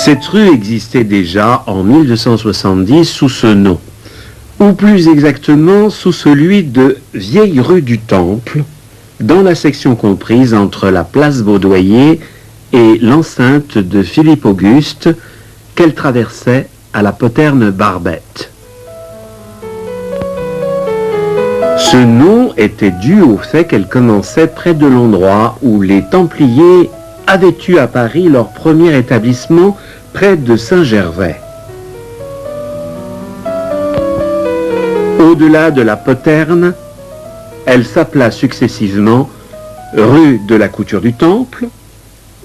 Cette rue existait déjà en 1270 sous ce nom, ou plus exactement sous celui de Vieille rue du Temple, dans la section comprise entre la place Baudoyer et l'enceinte de Philippe Auguste, qu'elle traversait à la poterne Barbette. Ce nom était dû au fait qu'elle commençait près de l'endroit où les Templiers avaient eu à Paris leur premier établissement près de Saint-Gervais. Au-delà de la poterne, elle s'appela successivement rue de la Couture du Temple,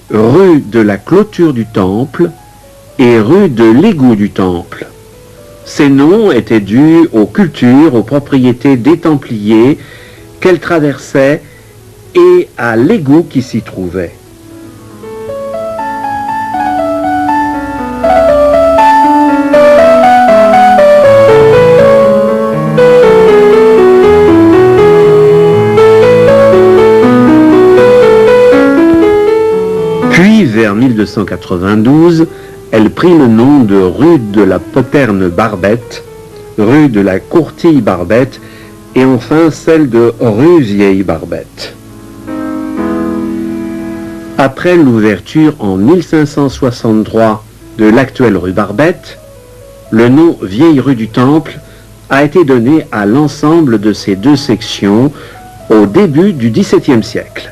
rue de la Clôture du Temple et rue de l'Égout du Temple. Ces noms étaient dus aux cultures, aux propriétés des Templiers qu'elle traversait et à l'égout qui s'y trouvait. Puis, vers 1292, elle prit le nom de rue de la Poterne Barbette, rue de la Courtille Barbette et enfin celle de rue Vieille Barbette. Après l'ouverture en 1563 de l'actuelle rue Barbette, le nom Vieille rue du Temple a été donné à l'ensemble de ces deux sections au début du XVIIe siècle.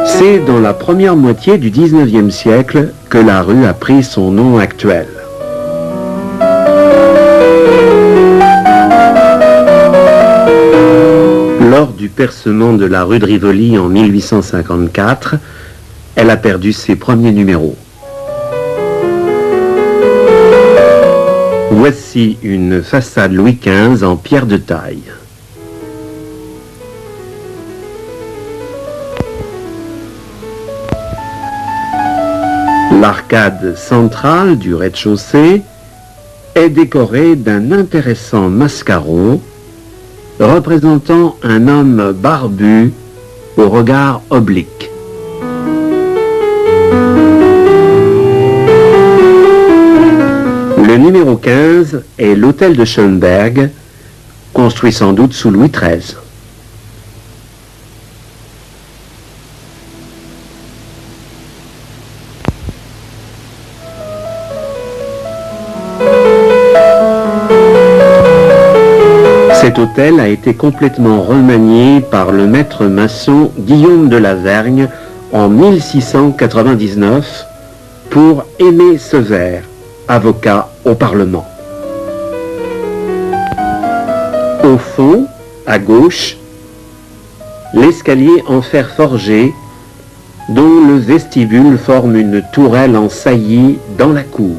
C'est dans la première moitié du XIXe siècle que la rue a pris son nom actuel. Lors du percement de la rue de Rivoli en 1854, elle a perdu ses premiers numéros. Voici une façade Louis XV en pierre de taille. L'arcade centrale du rez-de-chaussée est décorée d'un intéressant mascaron représentant un homme barbu au regard oblique. Le numéro 15 est l'hôtel de Schönberg, construit sans doute sous Louis XIII. Cet hôtel a été complètement remanié par le maître maçon Guillaume de la Vergne en 1699 pour Aimé Sever, avocat au Parlement. Au fond, à gauche, l'escalier en fer forgé dont le vestibule forme une tourelle en saillie dans la cour.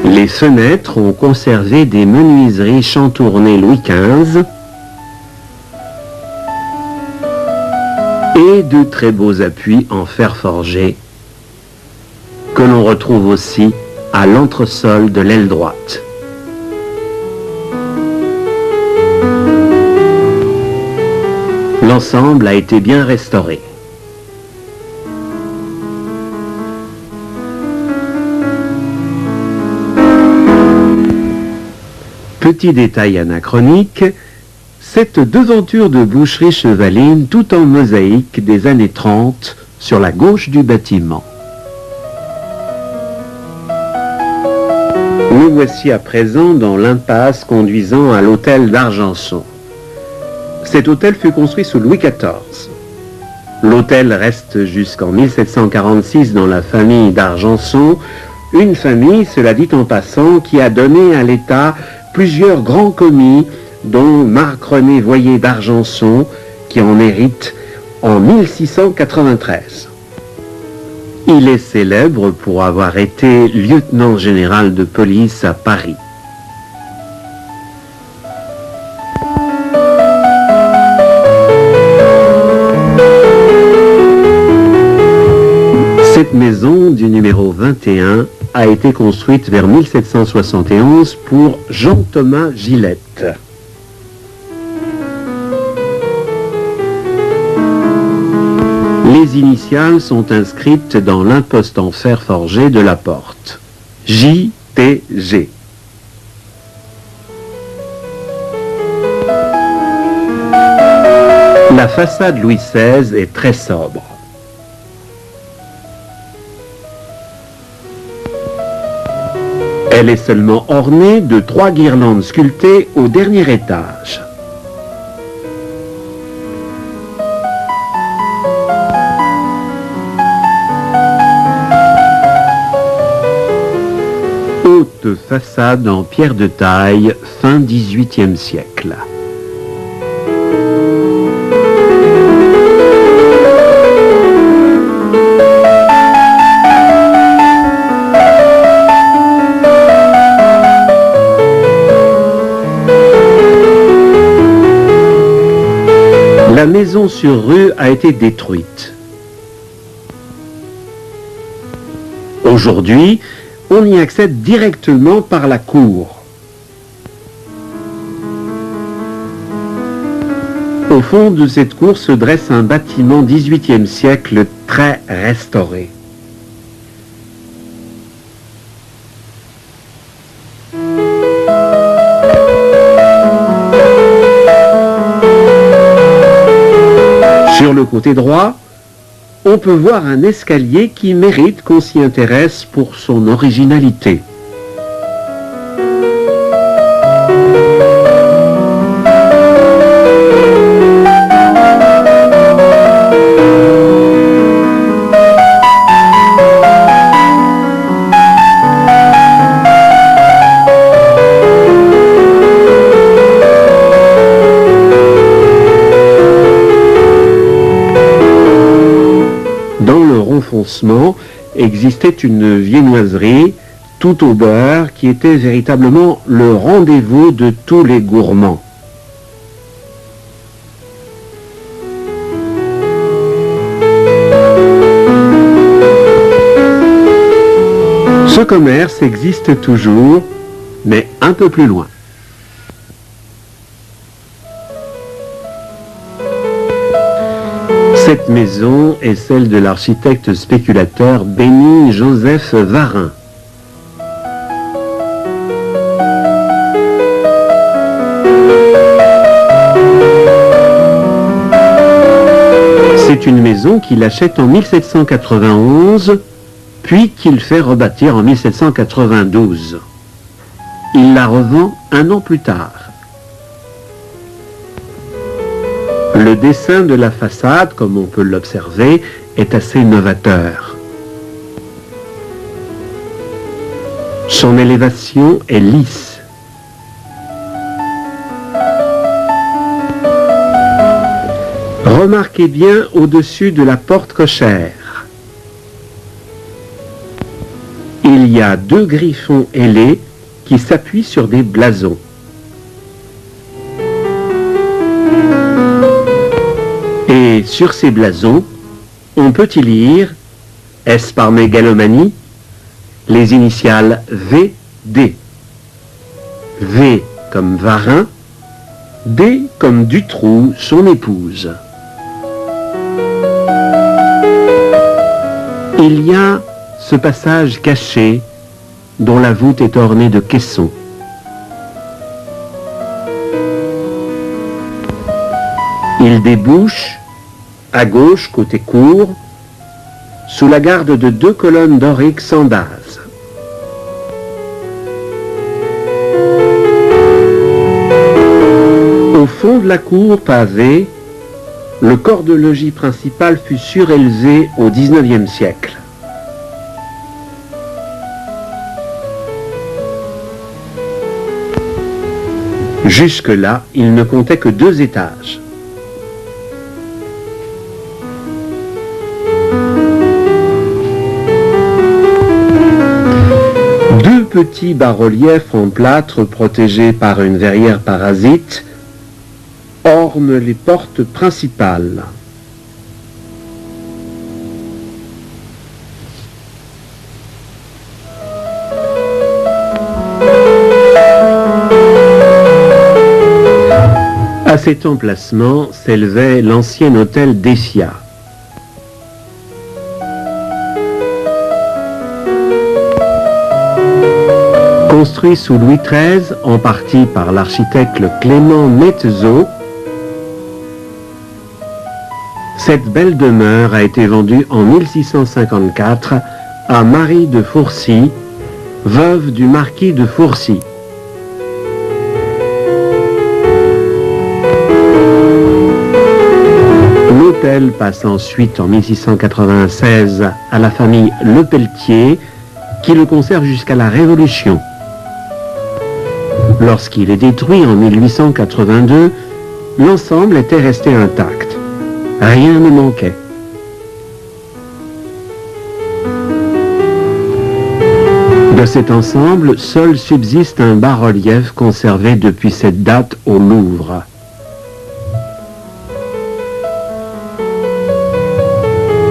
Les fenêtres ont conservé des menuiseries chantournées Louis XV et de très beaux appuis en fer forgé que l'on retrouve aussi à l'entresol de l'aile droite. L'ensemble a été bien restauré. Petit détail anachronique, cette devanture de boucherie chevaline tout en mosaïque des années 30 sur la gauche du bâtiment. Nous voici à présent dans l'impasse conduisant à l'hôtel d'Argenson. Cet hôtel fut construit sous Louis XIV. L'hôtel reste jusqu'en 1746 dans la famille d'Argenson, une famille, cela dit en passant, qui a donné à l'État plusieurs grands commis, dont Marc-René Voyer d'Argenson, qui en hérite en 1693. Il est célèbre pour avoir été lieutenant général de police à Paris. Cette maison du numéro 21 a été construite vers 1771 pour Jean-Thomas Gillette. initiales sont inscrites dans l'imposte en fer forgé de la porte. J.T.G. La façade Louis XVI est très sobre. Elle est seulement ornée de 3 guirlandes sculptées au dernier étage. Haute façade en pierre de taille, fin XVIIIe siècle. La maison sur rue a été détruite. Aujourd'hui, on y accède directement par la cour. Au fond de cette cour se dresse un bâtiment XVIIIe siècle très restauré. Sur le côté droit, on peut voir un escalier qui mérite qu'on s'y intéresse pour son originalité. Existait une viennoiserie tout au beurre qui était véritablement le rendez-vous de tous les gourmands. Ce commerce existe toujours, mais un peu plus loin. Cette maison est celle de l'architecte spéculateur Bénigne-Joseph Varin. C'est une maison qu'il achète en 1791, puis qu'il fait rebâtir en 1792. Il la revend un an plus tard. Le dessin de la façade, comme on peut l'observer, est assez novateur. Son élévation est lisse. Remarquez bien au-dessus de la porte cochère. Il y a 2 griffons ailés qui s'appuient sur des blasons. Et sur ces blasons, on peut y lire, est-ce par mégalomanie, les initiales V.D. V comme Varin, D comme Dutroux, son épouse. Il y a ce passage caché dont la voûte est ornée de caissons. Il débouche, à gauche, côté cour, sous la garde de 2 colonnes doriques sans base. Au fond de la cour pavée, le corps de logis principal fut surélevé au XIXe siècle. Jusque-là, il ne comptait que 2 étages. Petits bas-reliefs en plâtre protégés par une verrière parasite ornent les portes principales. À cet emplacement s'élevait l'ancien hôtel d'Essia. construit sous Louis XIII, en partie par l'architecte Clément Metzeau, cette belle demeure a été vendue en 1654 à Marie de Fourcy, veuve du marquis de Fourcy. L'hôtel passe ensuite en 1696 à la famille Lepelletier, qui le conserve jusqu'à la Révolution. Lorsqu'il est détruit en 1882, l'ensemble était resté intact. Rien ne manquait. De cet ensemble, seul subsiste un bas-relief conservé depuis cette date au Louvre.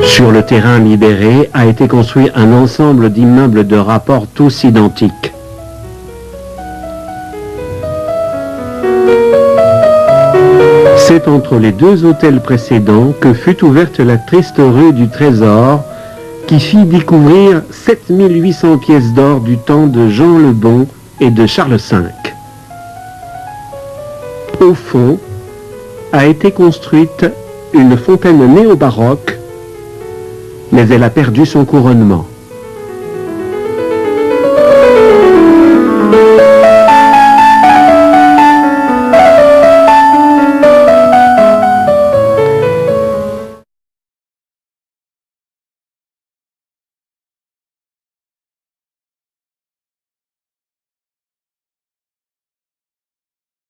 Sur le terrain libéré a été construit un ensemble d'immeubles de rapport tous identiques. C'est entre les deux hôtels précédents que fut ouverte la triste rue du Trésor, qui fit découvrir 7800 pièces d'or du temps de Jean le Bon et de Charles V. Au fond, a été construite une fontaine néo-baroque, mais elle a perdu son couronnement.